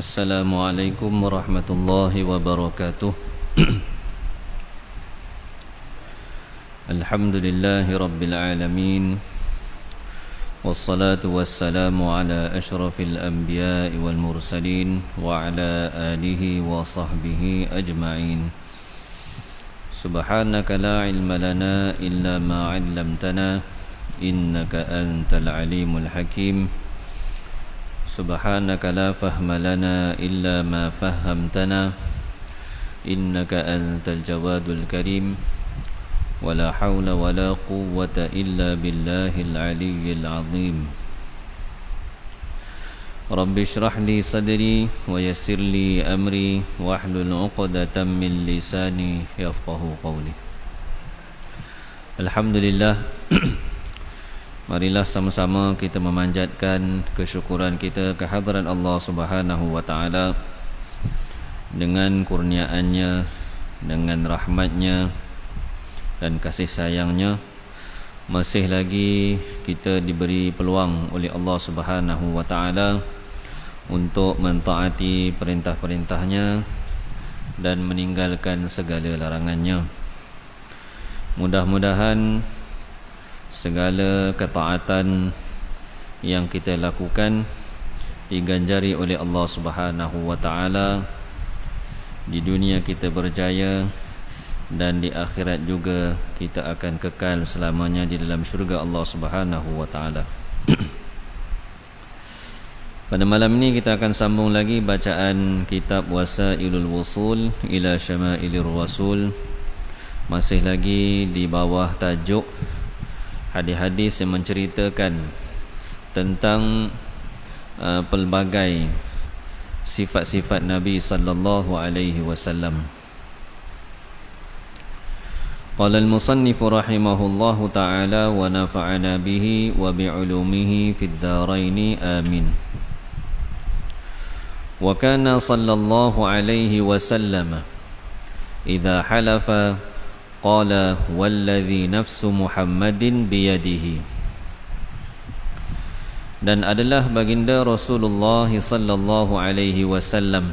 Assalamualaikum warahmatullahi wabarakatuh. Alhamdulillahi rabbil alamin. Wassalatu wassalamu ala ashrafil anbiya'i wal mursalin wa ala alihi wa sahbihi ajma'in. Subhanaka la ilma lana illa ma 'allamtana innaka antal alimul hakim. Subhanaka la fahma lana illa ma fahamtana innaka antal jawadul karim. Wala hawla wala quwwata illa billahil aliyyil azim. Rabbi shrah li sadri wa yassir li amri wahlul 'uqdatam min lisani yafqahu qawli. Alhamdulillah. Marilah sama-sama kita memanjatkan kesyukuran kita kehadrat Allah Subhanahu wa taala dengan kurniaannya, dengan rahmatnya dan kasih sayangnya. Masih lagi kita diberi peluang oleh Allah Subhanahu wa taala untuk mentaati perintah-perintahnya dan meninggalkan segala larangannya. Mudah-mudahan segala ketaatan yang kita lakukan diganjari oleh Allah Subhanahu wa taala. Di dunia kita berjaya dan di akhirat juga kita akan kekal selamanya di dalam syurga Allah Subhanahu wa taala. Pada malam ini kita akan sambung lagi bacaan kitab Wasailul Wusul ila Syamailir Rasul. Masih lagi di bawah tajuk hadis-hadis yang menceritakan tentang pelbagai sifat-sifat Nabi sallallahu alaihi wasallam. Qala al-musannif rahimahullahu ta'ala wa nafa'ana bihi wa bi'ulumihi fid dharain amin. Wa kana sallallahu alaihi wasallam idza halafa qala walladhi nafsu Muhammadin biyadihi. Dan adalah baginda Rasulullah sallallahu alaihi wasallam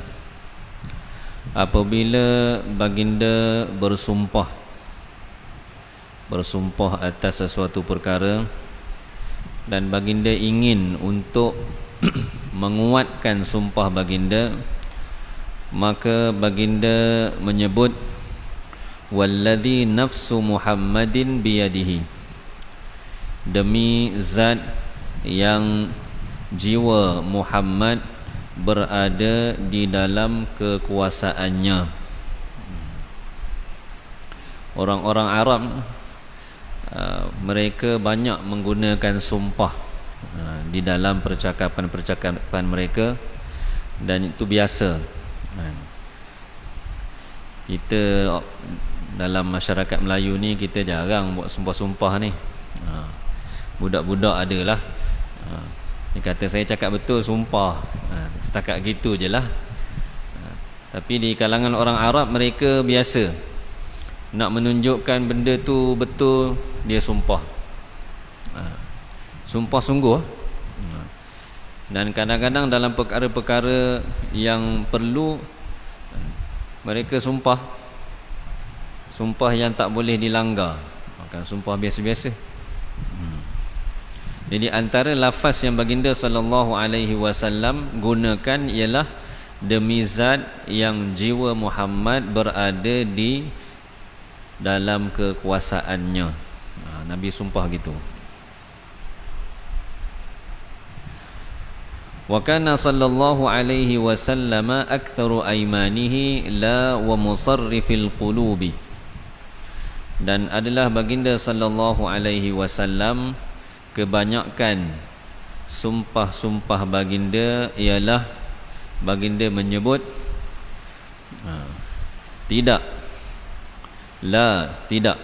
apabila baginda bersumpah atas sesuatu perkara dan baginda ingin untuk menguatkan sumpah baginda, maka baginda menyebut walladhi nafsu Muhammadin biyadihi, demi zat yang jiwa Muhammad berada di dalam kekuasaannya. Orang-orang Arab mereka banyak menggunakan sumpah di dalam percakapan mereka, dan itu biasa. Kita dalam masyarakat Melayu ni kita jarang buat sumpah-sumpah ni. Budak-budak adalah dia kata saya cakap betul, sumpah. Setakat gitu je lah. Tapi di kalangan orang Arab mereka biasa nak menunjukkan benda tu betul, dia sumpah. Sumpah sungguh. Dan kadang-kadang dalam perkara-perkara yang perlu mereka sumpah yang tak boleh dilanggar, bukan sumpah biasa-biasa. Jadi antara lafaz yang baginda sallallahu alaihi wasallam gunakan ialah demi zat yang jiwa Muhammad berada di dalam kekuasaannya. Nabi sumpah gitu. Wa kana sallallahu alaihi wasallam aktsaru aymanihi la wa musarrifil qulubi. Dan adalah baginda sallallahu alaihi wasallam kebanyakan sumpah-sumpah baginda ialah baginda menyebut tidak, la, tidak,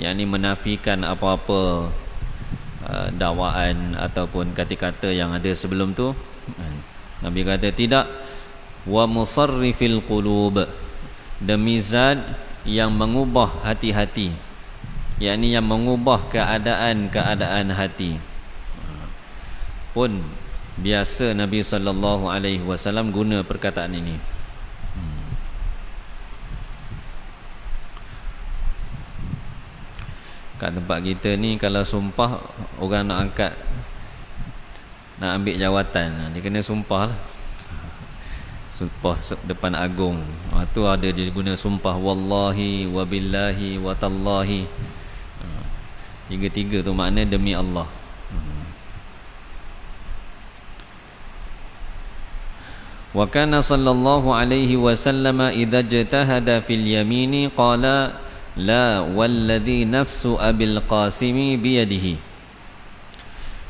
yakni menafikan apa-apa dakwaan ataupun kata-kata yang ada sebelum tu. Nabi kata tidak. Wa musarrifil qulub, demi zat yang mengubah hati-hati, yakni yang mengubah keadaan hati. Pun biasa Nabi sallallahu alaihi wasallam guna perkataan ini. Kat tempat kita ni kalau sumpah orang nak angkat, nak ambil jawatan, dia kena sumpah lah. Sumpah depan agung. Tu ada dia guna sumpah wallahi wabillahi watallahi. Tiga-tiga tu makna demi Allah. Wa kana sallallahu alaihi wasallam idza jatahada fil yamini qala la walladhi nafsu abil qasimi biyadihi.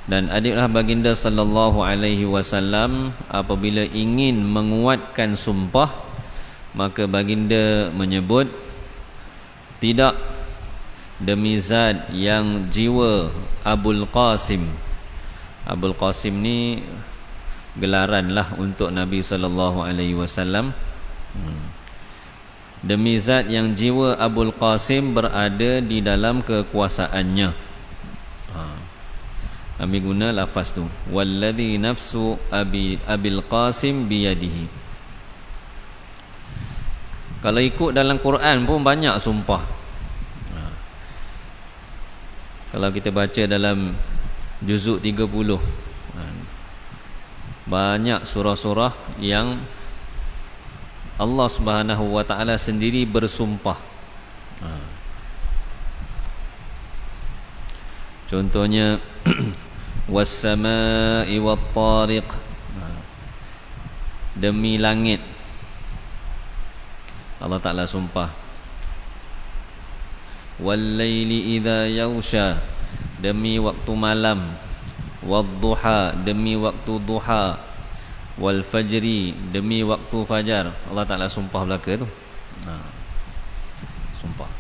Dan adiklah baginda sallallahu alaihi wasallam apabila ingin menguatkan sumpah, maka baginda menyebut, tidak, demi zat yang jiwa Abul Qasim. Abul Qasim ni gelaran lah untuk Nabi sallallahu alaihi wasallam. Demi zat yang jiwa Abul Qasim berada di dalam kekuasaannya. Nabi guna lafaz tu, walladhi nafsu abil Qasim biyadihi. Kalau ikut dalam Quran pun banyak sumpah. Kalau kita baca dalam juzuk 30, banyak surah-surah yang Allah Subhanahu wa taala sendiri bersumpah. Contohnya was-samaa'i wat-tariq, demi langit Allah Taala sumpah. Wal-laili idza yaghsha, demi waktu malam. Wad-duha, demi waktu duha. Wal-fajri, demi waktu fajar. Allah Taala sumpah belaka tu. Sumpah.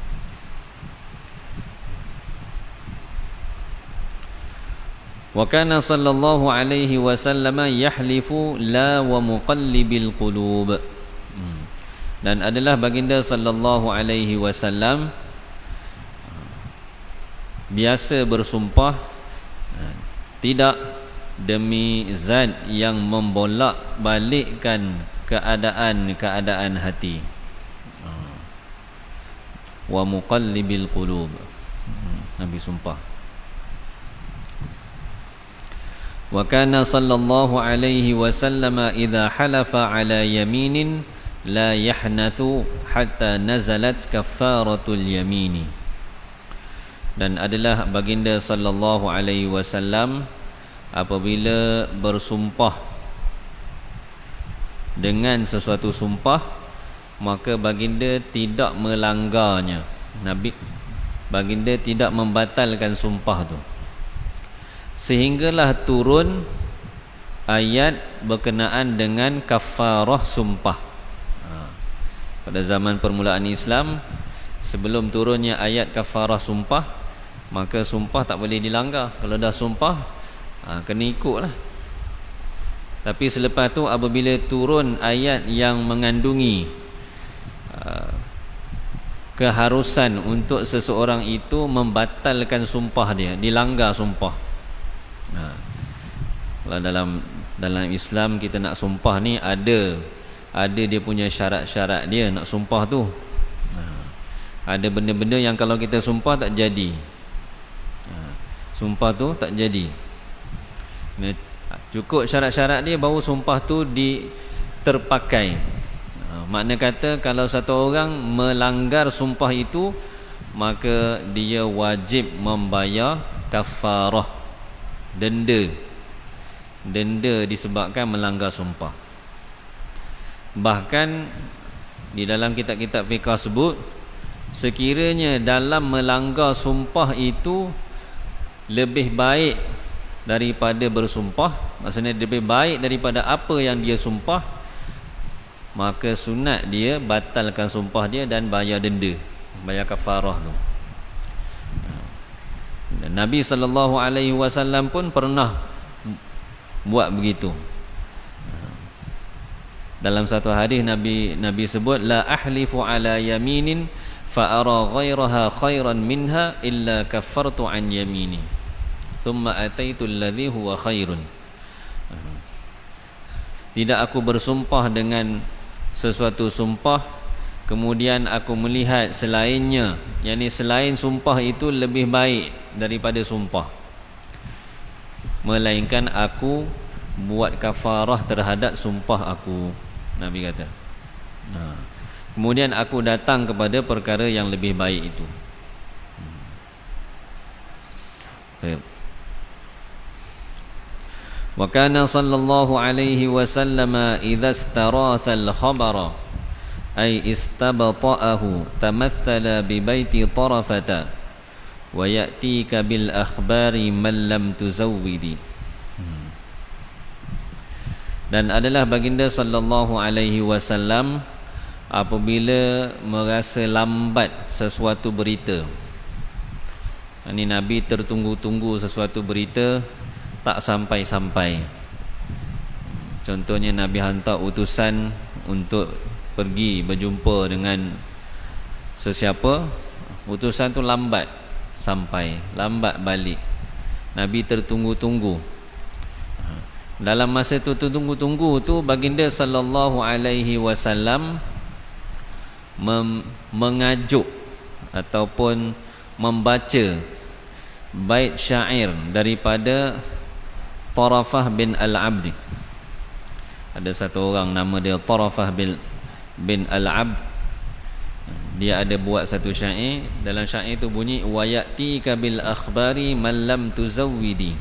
Wa kana sallallahu alaihi wasallam yahlifu la wa muqallibil qulub. Dan adalah baginda sallallahu alaihi wasallam biasa bersumpah, tidak, demi zat yang membolak-balikkan keadaan hati. Wa muqallibil qulub. Nabi sumpah. Wa kana sallallahu alaihi wasallam idza halafa ala yaminin la yahnathu hatta nazalat kaffaratul yamini. Dan adalah baginda sallallahu alaihi wasallam apabila bersumpah dengan sesuatu sumpah, maka baginda tidak melanggarnya. Baginda tidak membatalkan sumpah tu, sehinggalah turun ayat berkenaan dengan kafarah sumpah. Pada zaman permulaan Islam, sebelum turunnya ayat kafarah sumpah, maka sumpah tak boleh dilanggar. Kalau dah sumpah, kena ikut lah. Tapi selepas tu apabila turun ayat yang mengandungi keharusan untuk seseorang itu membatalkan sumpah dia, dilanggar sumpah. Kalau dalam Islam kita nak sumpah ni ada dia punya syarat-syarat dia nak sumpah tu. Ada benda-benda yang kalau kita sumpah tak jadi, sumpah tu tak jadi. Cukup syarat-syarat dia baru sumpah tu terpakai. Makna kata kalau satu orang melanggar sumpah itu, maka dia wajib membayar kafarah, denda disebabkan melanggar sumpah. Bahkan di dalam kitab-kitab fiqh sebut, sekiranya dalam melanggar sumpah itu lebih baik daripada bersumpah, maksudnya lebih baik daripada apa yang dia sumpah, maka sunat dia batalkan sumpah dia dan bayar denda, bayar kafarah tu. Dan Nabi SAW pun pernah buat begitu. Dalam satu hadis Nabi sebut, la ahlifu ala yaminin fa ara ghairaha khairan minha illa kaffartu an yamini thumma ataitu alladhi huwa khairun. Tidak aku bersumpah dengan sesuatu sumpah kemudian aku melihat selainnya, yakni selain sumpah itu lebih baik daripada sumpah, melainkan aku buat kafarah terhadap sumpah aku. Nabi kata. Kemudian aku datang kepada perkara yang lebih baik itu. Wa kana sallallahu alaihi wasallam idza istaratha al-khabara ay istabta'ahu tamathala bi baiti tarafata wa ya'tika bil akhbari man lam tuzawwidi. Dan adalah baginda sallallahu alaihi wasallam apabila merasa lambat sesuatu berita. Ini Nabi tertunggu-tunggu sesuatu berita tak sampai-sampai. Contohnya Nabi hantar utusan untuk pergi berjumpa dengan sesiapa, utusan tu lambat sampai, lambat balik. Nabi tertunggu-tunggu. Dalam masa tu tertunggu-tunggu tu baginda sallallahu alaihi wasallam mengajuk ataupun membaca bait syair daripada Tarafah bin Al-Abdi. Ada satu orang nama dia Tarafah bin Al-Abd. Dia ada buat satu syair. Dalam syair itu bunyi wa ya'tika bil akhbari man lam tuzawwidi.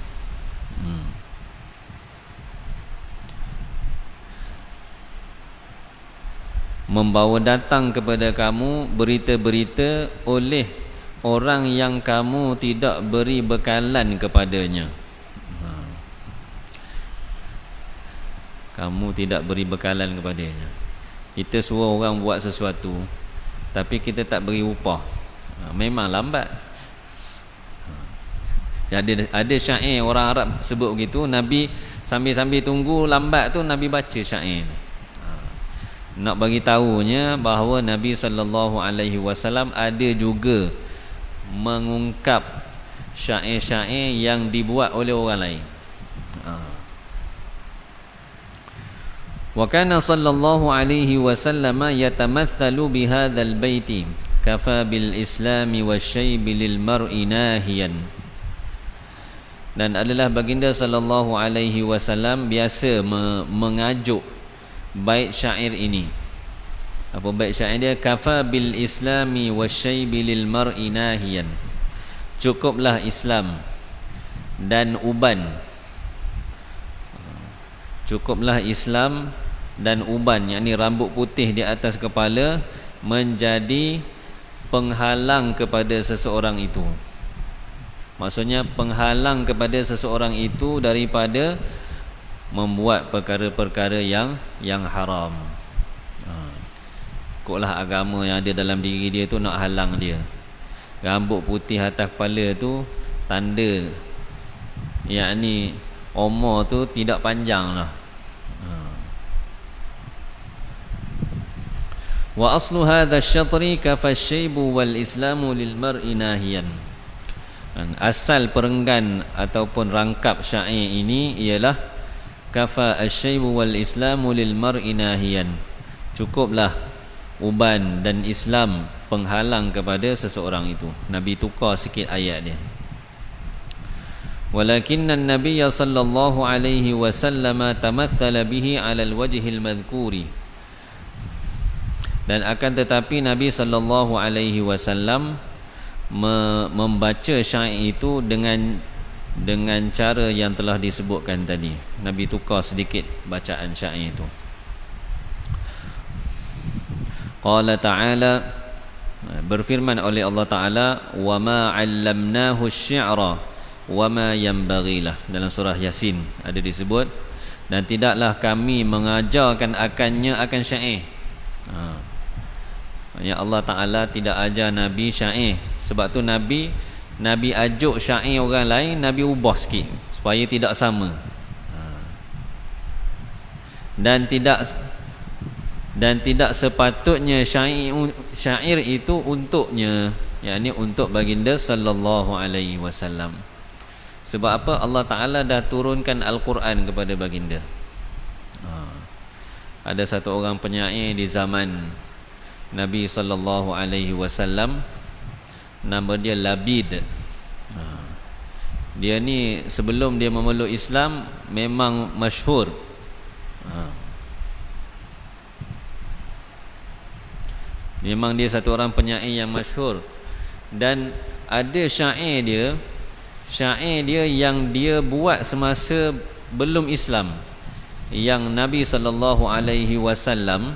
Membawa datang kepada kamu berita-berita oleh orang yang kamu tidak beri bekalan kepadanya. Kamu tidak beri bekalan kepadanya. Kita suruh orang buat sesuatu tapi kita tak beri upah, memang lambat. Jadi ada syair orang Arab sebut begitu. Nabi sambil-sambil tunggu lambat tu Nabi baca syair ni. Nak bagi tahunya bahawa Nabi sallallahu alaihi wasallam ada juga mengungkap syair-syair yang dibuat oleh orang lain. Wa kana sallallahu alaihi wasallam yatamathalu bihadzal baiti kafa bil islami wasyayb lil mar'i nahiyan. Dan adalah baginda sallallahu alaihi wasallam biasa mengajuk bait syair ini. Apa bait syair dia? Kafa bil islami wasyayb lil mar'i nahiyan. Cukuplah Islam dan uban. Cukuplah Islam dan uban, yakni rambut putih di atas kepala, menjadi penghalang kepada seseorang itu. Maksudnya penghalang kepada seseorang itu daripada membuat perkara-perkara yang haram. Ikutlah agama yang ada dalam diri dia tu nak halang dia. Rambut putih atas kepala tu tanda, yakni umur tu tidak panjang lah. Wa aslu hadha asy-syatri kafa asy-syaybu wal islamu lil mar'i nahiyan. Asal perenggan ataupun rangkap syair ini ialah kafa asy-syaybu wal islamu lil mar'i nahiyan. Cukuplah uban dan Islam penghalang kepada seseorang itu. Nabi tukar sikit ayat dia. Walakinna an-nabiyya sallallahu alaihi wasallam tamathala bihi 'ala al-wajhi al-madhkuri. Dan akan tetapi Nabi sallallahu alaihi wasallam membaca syair itu dengan cara yang telah disebutkan tadi. Nabi tukar sedikit bacaan syair itu. Qala ta'ala, berfirman oleh Allah Ta'ala, wa ma 'allamnahu asy-syi'ra wa ma yanbaghilah. Dalam surah Yasin ada disebut, dan tidaklah kami mengajarkan akannya akan syair. Maksudnya Allah Ta'ala tidak ajar Nabi syair. Sebab tu Nabi ajuk syair orang lain, Nabi ubah sikit supaya tidak sama. Dan tidak sepatutnya syair itu untuknya, yakni untuk baginda sallallahu alaihi wasallam. Sebab apa? Allah Ta'ala dah turunkan Al-Quran kepada baginda. ada satu orang penyair di zaman Nabi sallallahu alaihi wasallam, nama dia Labid. Dia ni sebelum dia memeluk Islam memang masyhur. Memang dia satu orang penyair yang masyhur. Dan ada syair dia yang dia buat semasa belum Islam, yang Nabi sallallahu alaihi wasallam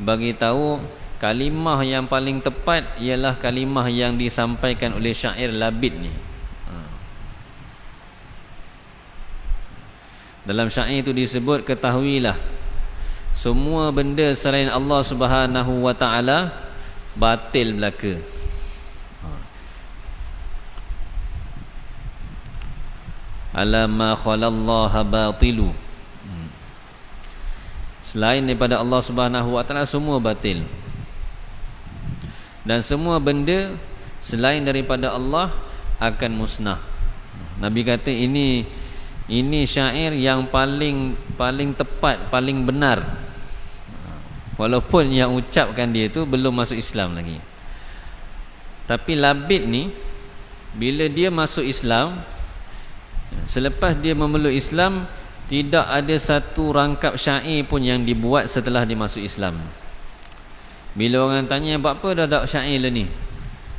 bagi tahu kalimah yang paling tepat ialah kalimah yang disampaikan oleh syair Labid ni. Dalam syair itu disebut, ketahuilah semua benda selain Allah Subhanahu wa taala batil belaka. Ala ma khalallaha batilu. Selain daripada Allah Subhanahu wa taala semua batil. Dan semua benda selain daripada Allah akan musnah. Nabi kata ini syair yang paling tepat, paling benar. Walaupun yang ucapkan dia tu belum masuk Islam lagi. Tapi Labid ni bila dia masuk Islam, selepas dia memeluk Islam, tidak ada satu rangkap syair pun yang dibuat setelah dia masuk Islam. Bila orang tanya, buat apa dah tak syair lah ni?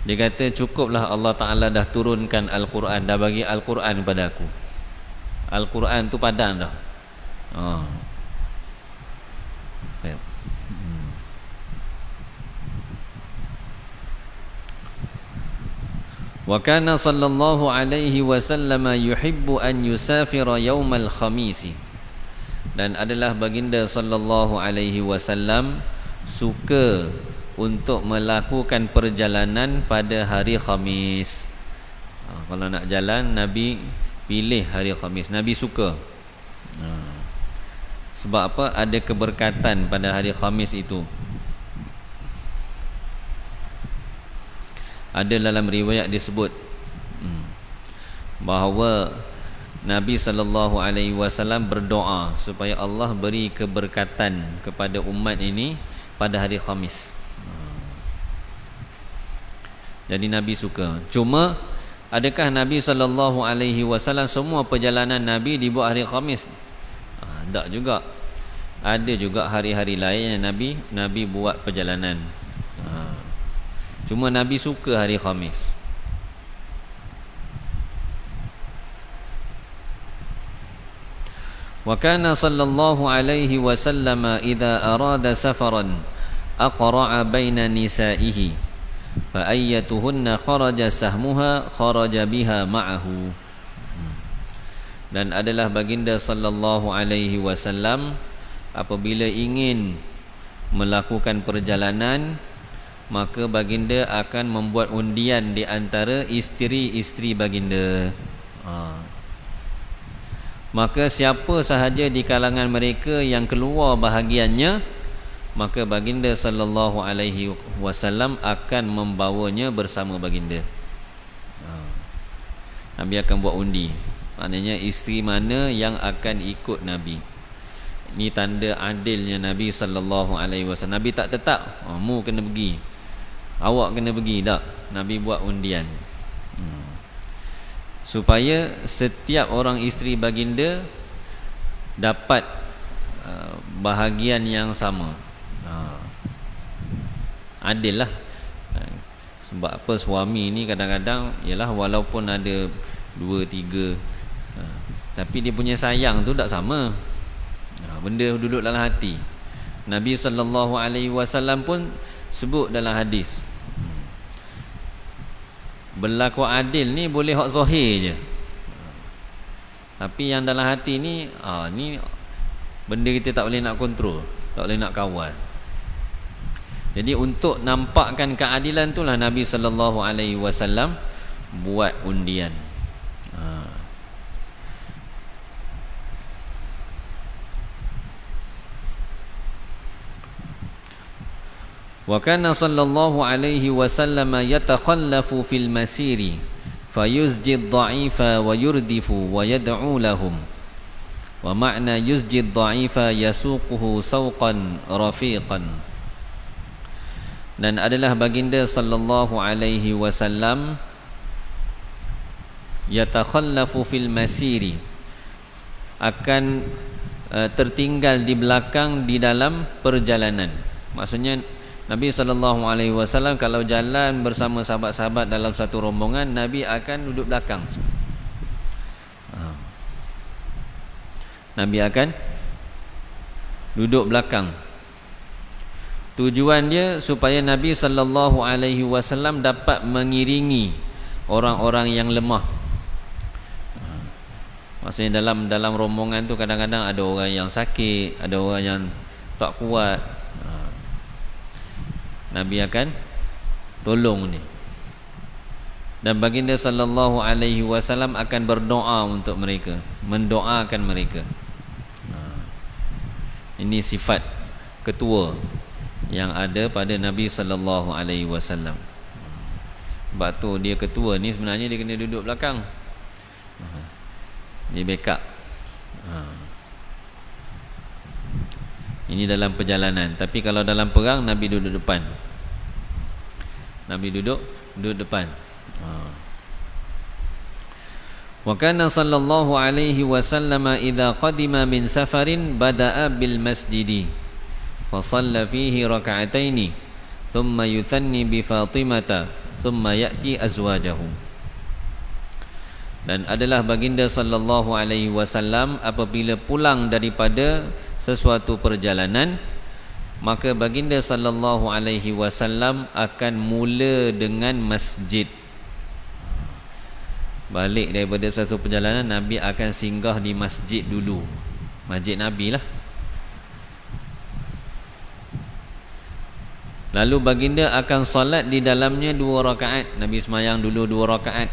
Dia kata, cukuplah Allah Ta'ala dah turunkan Al-Quran, dah bagi Al-Quran kepada aku. Al-Quran tu padan dah. Wa kana sallallahu alaihi wasallam yuhibbu an yusafira yaumal khamis. Dan adalah baginda sallallahu alaihi wasallam suka untuk melakukan perjalanan pada hari Khamis. Kalau nak jalan, Nabi pilih hari Khamis. Nabi suka. Sebab apa? Ada keberkatan pada hari Khamis itu. Ada dalam riwayat disebut bahawa Nabi sallallahu alaihi wasallam berdoa supaya Allah beri keberkatan kepada umat ini pada hari Khamis. Jadi Nabi suka. Cuma adakah Nabi sallallahu alaihi wasallam semua perjalanan Nabi dibuat hari Khamis? Tak juga. Ada juga hari-hari lain yang Nabi buat perjalanan. Cuma Nabi suka hari Khamis. Wa kana sallallahu alaihi wasallam idza arada safaran aqra'a baina nisaihi fa ayyatuhunna kharaja sahmuha kharaja biha ma'ahu. Dan adalah baginda sallallahu alaihi wasallam apabila ingin melakukan perjalanan, maka baginda akan membuat undian di antara isteri-isteri baginda. Maka siapa sahaja di kalangan mereka yang keluar bahagiannya, maka baginda sallallahu alaihi wasallam akan membawanya bersama baginda. Nabi akan buat undi. Maknanya isteri mana yang akan ikut Nabi. Ini tanda adilnya Nabi sallallahu alaihi wasallam. Nabi tak tetap, mu kena pergi, awak kena pergi, tak. Nabi buat undian. Supaya setiap orang isteri baginda dapat bahagian yang sama. Adil lah. Sebab apa, suami ni kadang-kadang ialah walaupun ada 2, 3, tapi dia punya sayang tu tak sama. Benda duduk dalam hati. Nabi sallallahu alaihi wasallam pun sebut dalam hadis, berlaku adil ni boleh hak zahir je, tapi yang dalam hati ni ni benda kita tak boleh nak kontrol, tak boleh nak kawal. Jadi untuk nampakkan keadilan itulah Nabi sallallahu alaihi wasallam buat undian. Wa kana sallallahu alaihi wasallam yatakhallafu fil masiri fayuzji ad-dha'ifa wa yurdifu wa yad'u lahum. Wa ma'na yusji dha'ifa yasuquhu sawqan rafiqan. Dan adalah baginda sallallahu alaihi wasallam yatakhallafu fil masiri, akan tertinggal di belakang di dalam perjalanan. Maksudnya Nabi SAW kalau jalan bersama sahabat-sahabat dalam satu rombongan, Nabi akan duduk belakang. Nabi akan duduk belakang. Tujuan dia supaya Nabi SAW dapat mengiringi orang-orang yang lemah. Maksudnya dalam rombongan tu kadang-kadang ada orang yang sakit, ada orang yang tak kuat. Nabi akan tolong ni. Dan baginda sallallahu alaihi wasallam akan berdoa untuk mereka, mendoakan mereka. Ini sifat ketua yang ada pada Nabi sallallahu alaihi wasallam. Sebab tu dia ketua ni sebenarnya dia kena duduk belakang. Dia backup. Ini dalam perjalanan. Tapi kalau dalam perang, Nabi duduk depan. Nabi duduk depan. Wa kana sallallahu alaihi wasallam idza qadima min safarin bada'a bil masjidi fa shalla fihi rak'ataini thumma yuthanni bi Fatimata thumma ya'ti azwajahu. Dan adalah baginda sallallahu alaihi wasallam apabila pulang daripada sesuatu perjalanan, maka baginda sallallahu alaihi wasallam akan mula dengan masjid. Balik daripada satu perjalanan, Nabi akan singgah di masjid dulu. Masjid Nabi lah. Lalu baginda akan solat di dalamnya 2 rakaat. Nabi semayang dulu 2 rakaat.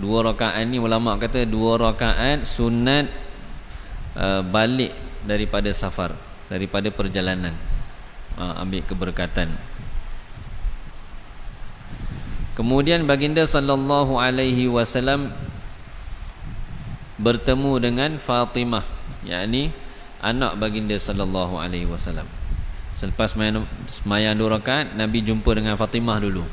2 rakaat ni ulama kata 2 rakaat sunat balik daripada safar, daripada perjalanan. Ambil keberkatan. Kemudian baginda sallallahu alaihi wasallam bertemu dengan Fatimah, yakni anak baginda sallallahu alaihi wasallam. Selepas sembahyang 2 rakaat, Nabi jumpa dengan Fatimah dulu.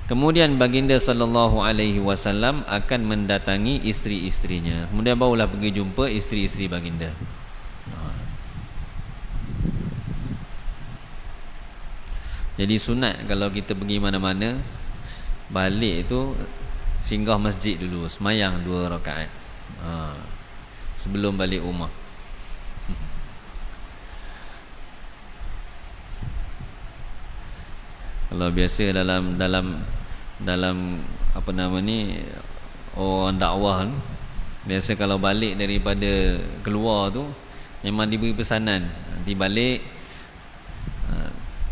Kemudian baginda sallallahu alaihi wasallam akan mendatangi isteri-isterinya. Kemudian barulah pergi jumpa isteri-isteri baginda. Jadi sunat kalau kita pergi mana-mana, balik itu singgah masjid dulu, semayang 2 rakaat sebelum balik rumah. Kalau biasa dalam apa nama ni, orang dakwah ni, biasa kalau balik daripada keluar tu memang diberi pesanan, nanti balik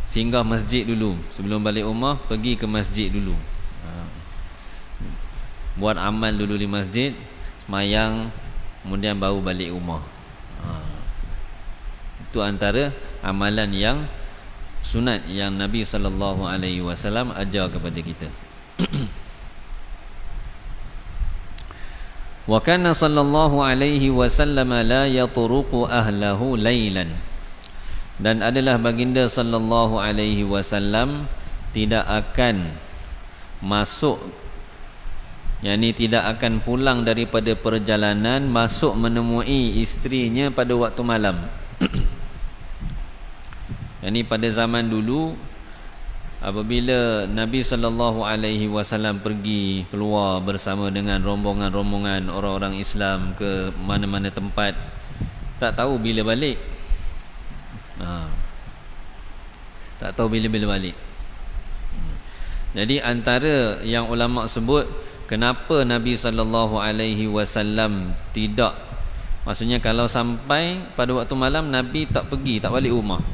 singgah masjid dulu. Sebelum balik rumah, pergi ke masjid dulu, buat amal dulu di masjid, semayang, kemudian baru balik rumah. Itu antara amalan yang sunat yang Nabi sallallahu alaihi wasallam ajar kepada kita. Wa kana sallallahu alaihi wasallam la yatruqu ahlahu lailan. Dan adalah baginda sallallahu alaihi wasallam tidak akan masuk, yakni tidak akan pulang daripada perjalanan masuk menemui isterinya pada waktu malam. Yakni pada zaman dulu, apabila Nabi sallallahu alaihi wasallam pergi keluar bersama dengan rombongan-rombongan orang-orang Islam ke mana-mana tempat, tak tahu bila balik. Tak tahu bila balik. Jadi antara yang ulama sebut, kenapa Nabi sallallahu alaihi wasallam tidak, maksudnya kalau sampai pada waktu malam, Nabi tak pergi, tak balik rumah.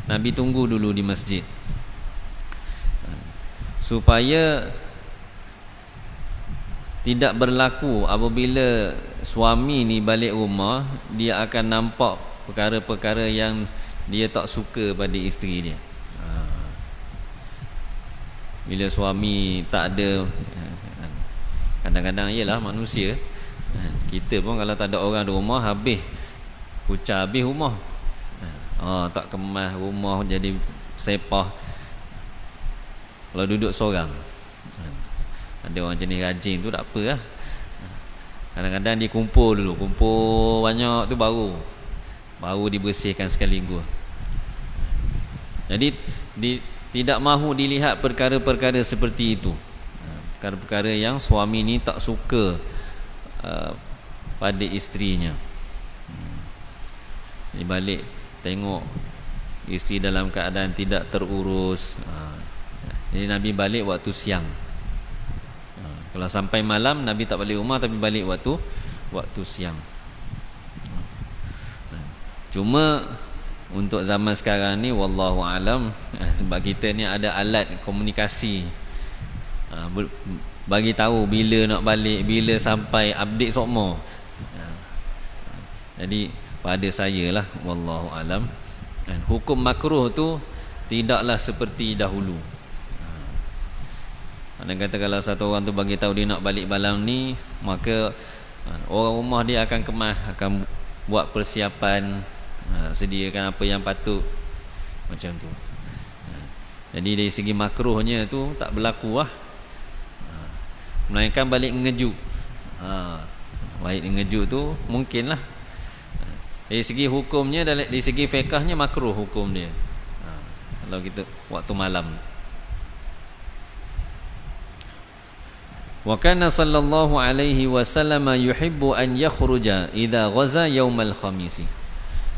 Nabi tunggu dulu di masjid, supaya tidak berlaku apabila suami ni balik rumah, dia akan nampak perkara-perkara yang dia tak suka pada isteri dia. Bila suami tak ada, kadang-kadang ialah manusia, Kita pun kalau tak ada orang di rumah, habis hujan, habis rumah. Tak kemas rumah, jadi sepah. Kalau duduk seorang, ada orang jenis rajin tu tak apa lah. Kadang-kadang dia kumpul dulu, kumpul banyak tu baru dibersihkan sekaligus. Jadi tidak mahu dilihat perkara-perkara seperti itu, perkara-perkara yang suami ni tak suka pada isterinya. Jadi balik tengok isteri dalam keadaan tidak terurus. Jadi Nabi balik waktu siang. Kalau sampai malam, Nabi tak balik rumah, tapi balik waktu siang. Cuma untuk zaman sekarang ni, wallahu alam, sebab kita ni ada alat komunikasi, bagi tahu bila nak balik, bila sampai, update semua. Jadi pada saya lah, wallahu alam, hukum makruh tu tidaklah seperti dahulu. Anda kata kalau satu orang tu bagi tahu dia nak balik malam ni, maka orang rumah dia akan kemas, akan buat persiapan, sediakan apa yang patut, macam tu. Jadi dari segi makruhnya tu tak berlaku lah, melainkan balik ngejut. Balik ngejut tu mungkin lah. Dari segi hukumnya, dari segi fiqahnya makruh hukum dia, kalau kita waktu malam. Wa kana sallallahu alaihi wasallam yuhibbu an yakhruja idza ghaza yaumal khamis.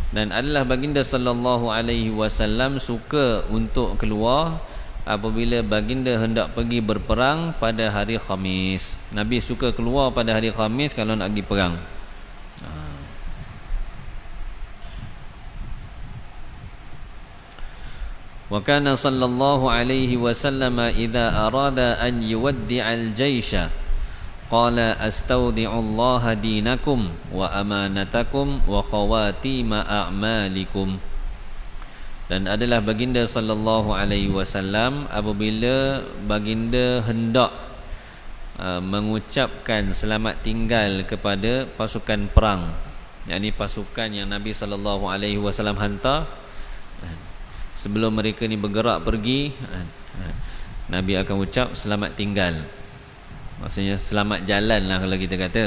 Dan adalah baginda sallallahu alaihi wasallam suka untuk keluar apabila baginda hendak pergi berperang pada hari Khamis. Nabi suka keluar pada hari Khamis kalau nak pergi perang. Wa kana sallallahu alaihi wasallam idza arada an yuwaddi'al jaysha qala astaudi'ullaha dinakum wa amanatakum wa khawatima a'malikum. Dan adalah baginda sallallahu alaihi wasallam apabila baginda hendak mengucapkan selamat tinggal kepada pasukan perang, yakni pasukan yang Nabi sallallahu alaihi wasallam hantar sebelum mereka ni bergerak pergi, Nabi akan ucap selamat tinggal. Maksudnya selamat jalan lah kalau kita kata.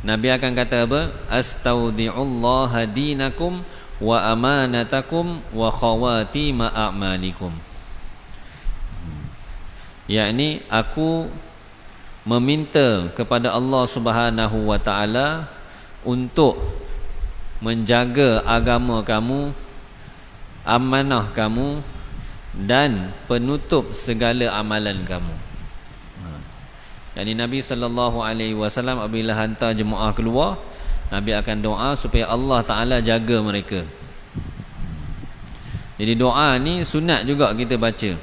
Nabi akan kata apa? Astaudi'ullaha dinakum wa amanatakum wa khawatima a'malikum. Yakni aku meminta kepada Allah Subhanahu wa taala untuk menjaga agama kamu, amanah kamu, dan penutup segala amalan kamu. Yani Nabi sallallahu alaihi wasallam apabila hantar jemaah keluar, Nabi akan doa supaya Allah Taala jaga mereka. Jadi doa ni sunat juga kita baca.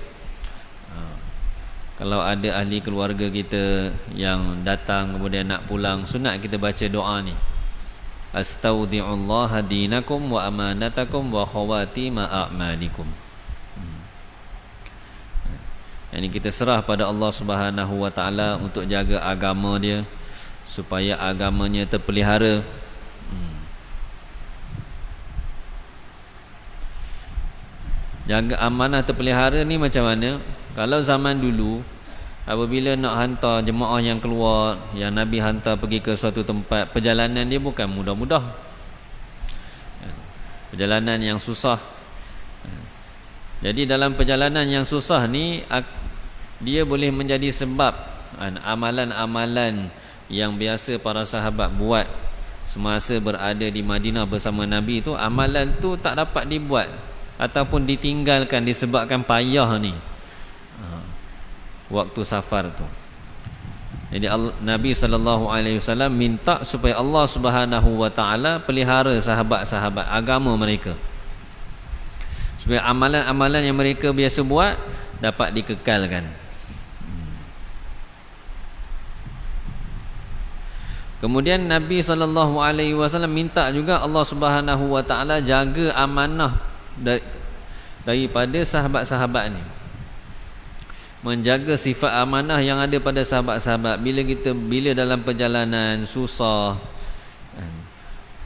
Kalau ada ahli keluarga kita yang datang kemudian nak pulang, sunat kita baca doa ni. Astaudi'ullaha dinakum wa amanatakum wa khawatima a'malikum. Ini kita serah pada Allah Subhanahu wa taala untuk jaga agama dia supaya agamanya terpelihara. Jaga amanah terpelihara ni macam mana? Kalau zaman dulu apabila nak hantar jemaah yang keluar, yang Nabi hantar pergi ke suatu tempat, perjalanan dia bukan mudah-mudah, perjalanan yang susah. Jadi dalam perjalanan yang susah ni, dia boleh menjadi sebab amalan-amalan yang biasa para sahabat buat semasa berada di Madinah bersama Nabi tu, amalan tu tak dapat dibuat ataupun ditinggalkan disebabkan payah ni waktu safar tu. Jadi Nabi SAW minta supaya Allah Subhanahu wa taala pelihara sahabat-sahabat agama mereka, supaya amalan-amalan yang mereka biasa buat dapat dikekalkan. Kemudian Nabi SAW minta juga Allah Subhanahu wa taala jaga amanah daripada sahabat-sahabat ni. menjaga sifat amanah yang ada pada sahabat-sahabat. Bila dalam perjalanan susah,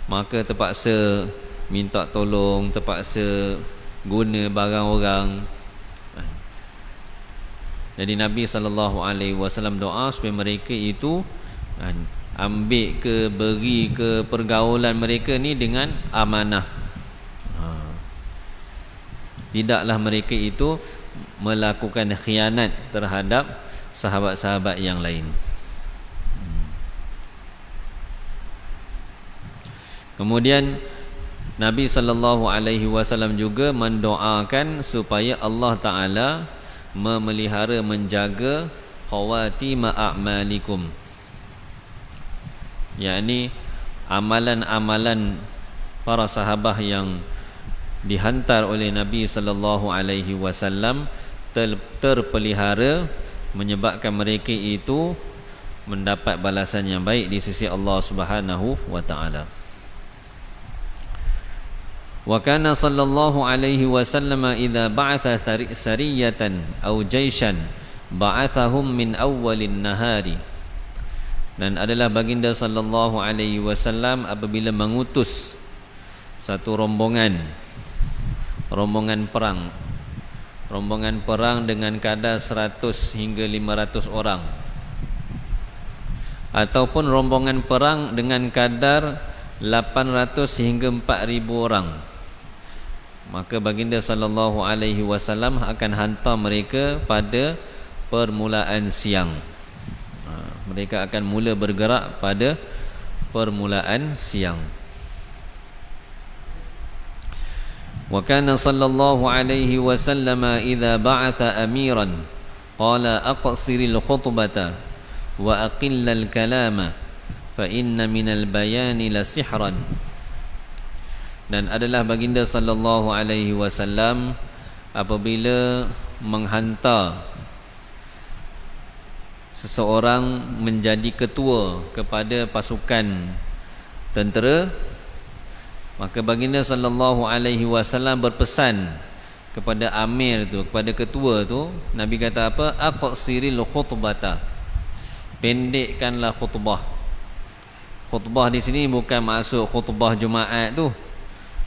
maka terpaksa minta tolong, terpaksa guna barang orang. Jadi Nabi SAW doa supaya mereka itu ambil ke, beri ke pergaulan mereka ni dengan amanah. Tidaklah mereka itu melakukan khianat terhadap sahabat-sahabat yang lain. Kemudian Nabi SAW juga mendoakan supaya Allah Ta'ala memelihara, menjaga khawatima a'malikum, yakni amalan-amalan para sahabat yang dihantar oleh Nabi SAW terpelihara, menyebabkan mereka itu mendapat balasan yang baik di sisi Allah Subhanahu wa Ta'ala. Wa kana sallallahu alaihi wasallam idza ba'atha sariyatan aw jaishan ba'athahum min awwalin nahari. Dan adalah baginda sallallahu alaihi wasallam apabila mengutus satu rombongan perang dengan kadar 100 hingga 500 orang, ataupun rombongan perang dengan kadar 800 hingga 4000 orang, maka baginda sallallahu alaihi wasallam akan hantar mereka pada permulaan siang. Mereka akan mula bergerak pada permulaan siang. Wa kana sallallahu alaihi wasallam idza ba'atha amiran qala aqsiril khutbata wa aqillal kalama fa inna minal bayani la sihran. Dan adalah baginda sallallahu alaihi wasallam apabila menghantar seseorang menjadi ketua kepada pasukan tentera, maka baginda sallallahu alaihi wasallam berpesan kepada amir tu, kepada ketua tu, Nabi kata apa? Aqsiril khutbata, pendekkanlah khutbah. Khutbah di sini bukan maksud khutbah Jumaat tu.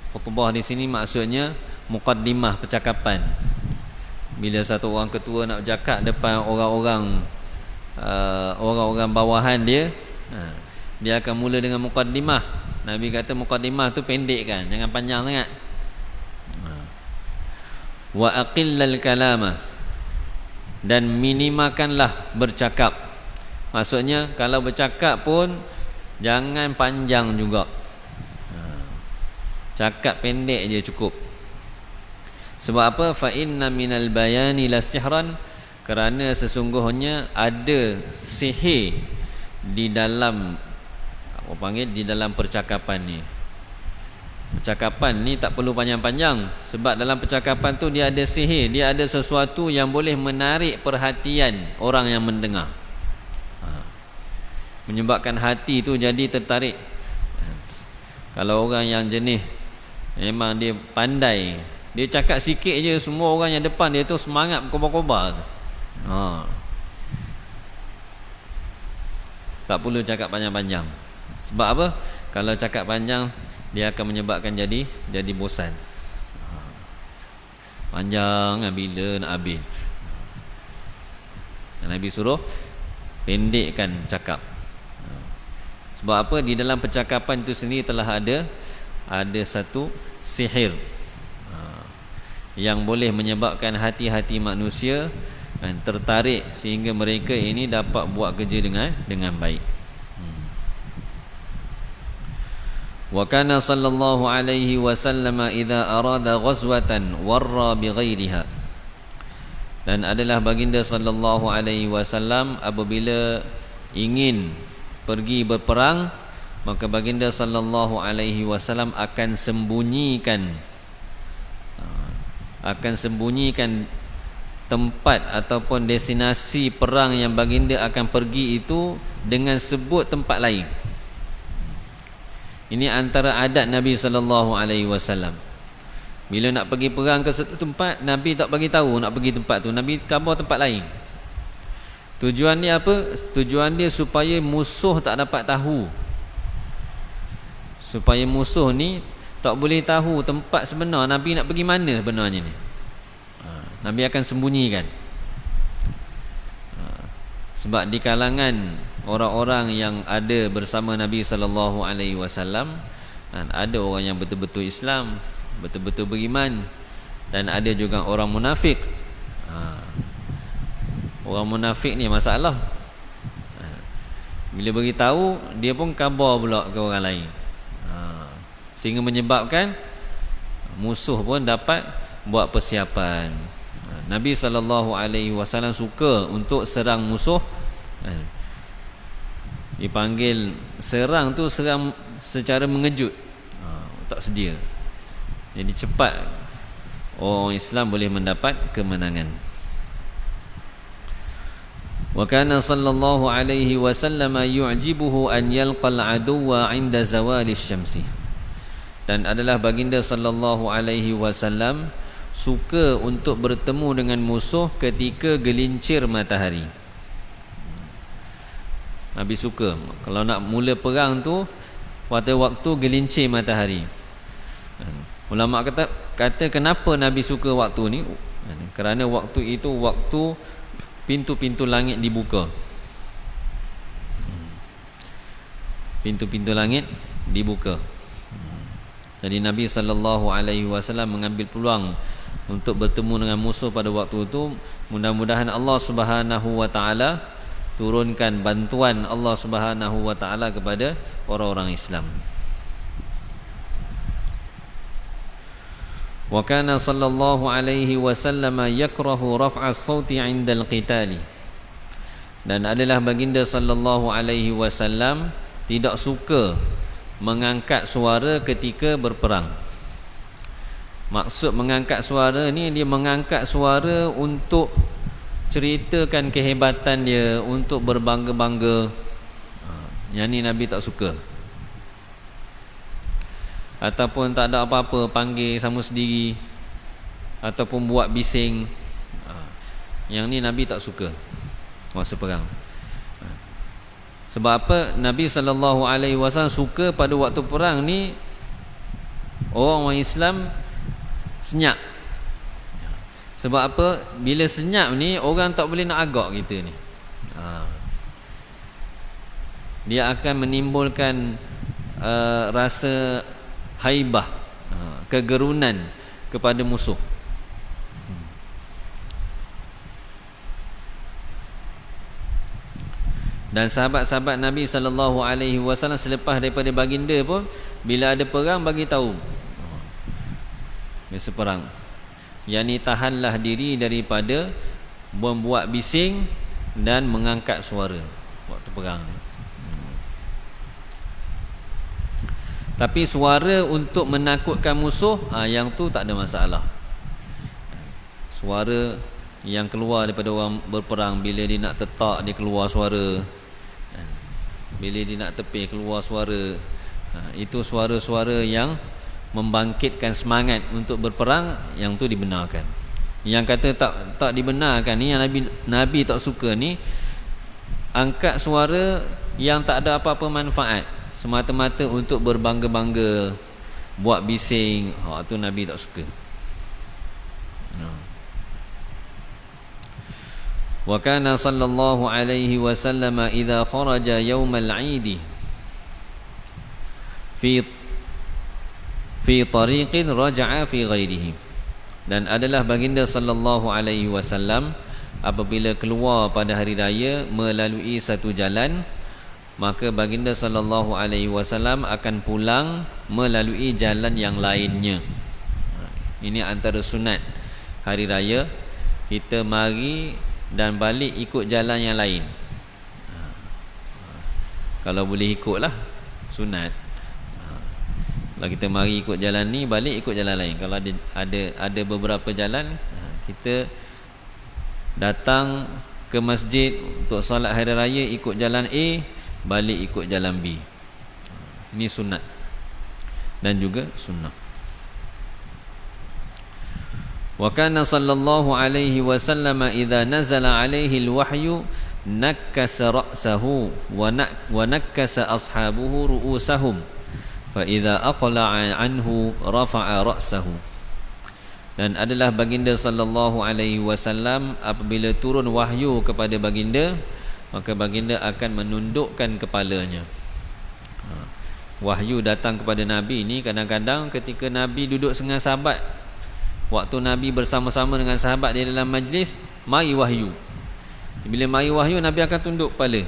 Khutbah di sini maksudnya muqaddimah, percakapan. Bila satu orang ketua nak bercakap depan orang-orang bawahan dia, dia akan mula dengan muqaddimah. Nabi kata muqaddimah tu pendek kan, jangan panjang sangat. Wa aqillal kalama, dan minimalkanlah bercakap. Maksudnya kalau bercakap pun jangan panjang juga. Cakap pendek je cukup. Sebab apa? Fa inna minal bayani lasihran, kerana sesungguhnya ada sihir di dalam di dalam percakapan ni. Percakapan ni tak perlu panjang-panjang, sebab dalam percakapan tu dia ada sihir, dia ada sesuatu yang boleh menarik perhatian orang yang mendengar, menyebabkan hati tu jadi tertarik. Kalau orang yang jenis memang dia pandai, dia cakap sikit je, semua orang yang depan dia tu semangat berkobar-kobar. Tak perlu cakap panjang-panjang. Sebab apa? Kalau cakap panjang, dia akan menyebabkan jadi bosan. Panjang bila nak habis. Nabi suruh pendekkan cakap. Sebab apa? Di dalam percakapan itu sendiri telah ada satu sihir yang boleh menyebabkan hati-hati manusia tertarik sehingga mereka ini dapat buat kerja dengan baik. Wa kana sallallahu alaihi wasallam idza arada ghazwatan warra bighairiha, dan adalah baginda sallallahu alaihi wasallam apabila ingin pergi berperang, maka baginda sallallahu alaihi wasallam akan sembunyikan tempat ataupun destinasi perang yang baginda akan pergi itu dengan sebut tempat lain. Ini antara adat Nabi sallallahu alaihi wasallam. Bila nak pergi perang ke satu tempat, Nabi tak bagi tahu nak pergi tempat tu, Nabi khabar tempat lain. Tujuan dia apa? Tujuan dia supaya musuh tak dapat tahu, supaya musuh ni tak boleh tahu tempat sebenar Nabi nak pergi mana sebenarnya ni. Nabi akan sembunyikan. Sebab di kalangan orang-orang yang ada bersama Nabi sallallahu alaihi wasallam, ada orang yang betul-betul Islam, betul-betul beriman, dan ada juga orang munafik. Orang munafik ni masalah. Bila beritahu, dia pun khabar pula ke orang lain, sehingga menyebabkan musuh pun dapat buat persiapan. Nabi SAW suka untuk serang musuh. Dipanggil serang tu, serang secara mengejut, tak sedia. Jadi cepat orang Islam boleh mendapat kemenangan. Wa kana sallallahu alaihi wasallam yu'jibuhu an yalqal aduwa 'inda zawali syamsi. Dan adalah baginda sallallahu alaihi wasallam suka untuk bertemu dengan musuh ketika gelincir matahari. Nabi suka kalau nak mula perang tu pada waktu gelincir matahari. Ulama kata kenapa Nabi suka waktu ni? Kerana waktu itu waktu pintu-pintu langit dibuka. Pintu-pintu langit dibuka. Jadi Nabi SAW mengambil peluang untuk bertemu dengan musuh pada waktu itu. Mudah-mudahan Allah Subhanahu wa taala turunkan bantuan Allah Subhanahu wa taala kepada orang-orang Islam. Wa kana sallallahu alaihi wasallam yakrahu raf'a as-sauti 'inda al-qitali. Dan adalah baginda sallallahu alaihi wasallam tidak suka mengangkat suara ketika berperang. Maksud mengangkat suara ni, dia mengangkat suara untuk ceritakan kehebatan dia, untuk berbangga-bangga. Yang ni Nabi tak suka. Ataupun tak ada apa-apa, panggil sama sendiri, ataupun buat bising. Yang ni Nabi tak suka masa perang. Sebab apa? Nabi SAW suka pada waktu perang ni orang Islam senyap. Sebab apa? Bila senyap ni orang tak boleh nak agak kita ni. Dia akan menimbulkan rasa haibah, kegerunan kepada musuh. Dan sahabat-sahabat Nabi SAW selepas daripada baginda pun, bila ada perang bagi tahu, biasa perang, yakni tahanlah diri daripada membuat bising dan mengangkat suara waktu perang. Tapi suara untuk menakutkan musuh, yang tu tak ada masalah. Suara yang keluar daripada orang berperang, bila dia nak tetak dia keluar suara, bila dia nak tepih keluar suara, itu suara-suara yang membangkitkan semangat untuk berperang, yang tu dibenarkan. Yang kata tak dibenarkan ni, yang Nabi tak suka ni, angkat suara yang tak ada apa-apa manfaat, semata-mata untuk berbangga-bangga, buat bising, tu Nabi tak suka. Wa kana sallallahu alaihi wasallam idza kharaja yaumal 'id fi tariqin raja'a fi ghairihi. Dan adalah baginda sallallahu alaihi wasallam apabila keluar pada hari raya melalui satu jalan, maka baginda sallallahu alaihi wasallam akan pulang melalui jalan yang lainnya. Ini antara sunat hari raya, kita mari dan balik ikut jalan yang lain. Kalau boleh ikutlah, sunat. Kalau kita mari ikut jalan ni, balik ikut jalan lain. Kalau ada beberapa jalan, kita datang ke masjid untuk solat hari raya ikut jalan A, balik ikut jalan B. Ini sunat dan juga sunnah. Wa kana sallallahu alaihi wasallam idza nazala alaihi al-wahyu nakkasa ra'sahu wa nakkasa ashabuhu ru'usahum fa idza aqla'a anhu rafa'a ra'sahu. Dan adalah baginda sallallahu alaihi wasallam apabila turun wahyu kepada baginda, maka baginda akan menundukkan kepalanya. Wahyu datang kepada Nabi ni kadang-kadang ketika Nabi duduk dengan sahabat, waktu Nabi bersama-sama dengan sahabat di dalam majlis, mari wahyu. Bila mari wahyu, Nabi akan tunduk kepala.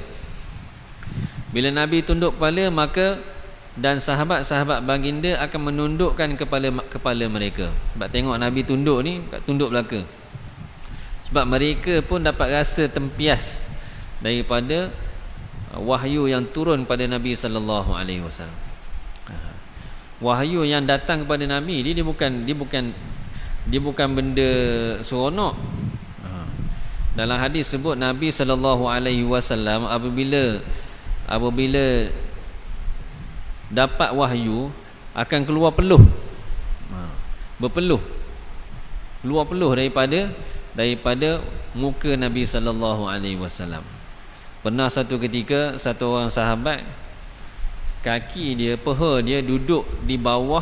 Bila Nabi tunduk kepala, maka dan sahabat-sahabat baginda akan menundukkan kepala mereka. Sebab tengok Nabi tunduk ni, tunduk belaka. Sebab mereka pun dapat rasa tempias daripada wahyu yang turun pada Nabi sallallahu alaihi wasallam. Wahyu yang datang kepada Nabi dia bukan benda seronok. Dalam hadis sebut Nabi sallallahu alaihi wasallam apabila dapat wahyu akan keluar peluh. Berpeluh. Keluar peluh daripada muka Nabi sallallahu alaihi wasallam. Pernah satu ketika satu orang sahabat, kaki dia, peha dia duduk di bawah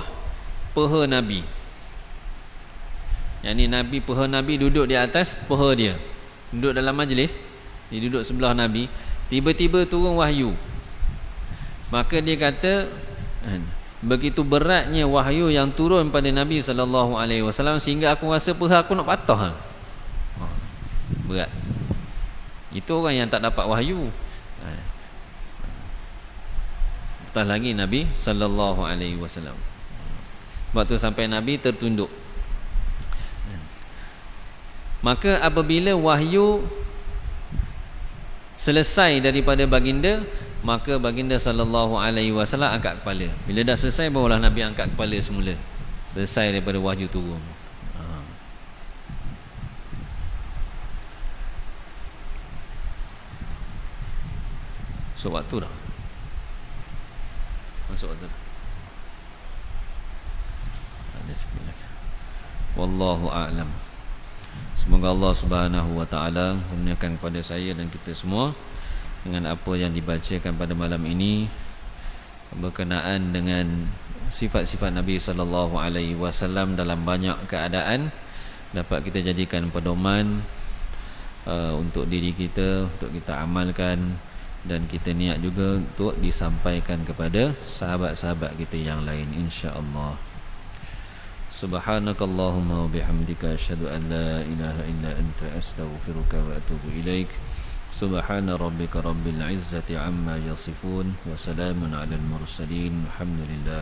peha Nabi. Yang ni Nabi, peha Nabi duduk di atas peha dia. Duduk dalam majlis, dia duduk sebelah Nabi. Tiba-tiba turun wahyu. Maka dia kata, begitu beratnya wahyu yang turun pada Nabi sallallahu alaihi wasallam sehingga aku rasa peha aku nak patah. Berat. Itu orang yang tak dapat wahyu. Apatah lagi Nabi sallallahu alaihi wasallam. Waktu sampai Nabi tertunduk. Maka apabila wahyu selesai daripada baginda, maka baginda sallallahu alaihi wasallam angkat kepala. Bila dah selesai barulah Nabi angkat kepala semula. Selesai daripada wahyu turun. Masuk waktu dah. Masuk waktu. Ada sikit lagi. Wallahu a'lam. Semoga Allah Subhanahu wa taala memurniakan kepada saya dan kita semua dengan apa yang dibacakan pada malam ini berkenaan dengan sifat-sifat Nabi sallallahu alaihi wasallam dalam banyak keadaan dapat kita jadikan pedoman untuk diri kita, untuk kita amalkan, dan kita niat juga untuk disampaikan kepada sahabat-sahabat kita yang lain insya-Allah. Subhanakallahumma wa bihamdika asyhadu an la ilaha illa anta astaghfiruka wa atubu ilaik. Subhana rabbika rabbil izzati amma yasifun wa salamun alal mursalin. Alhamdulillah.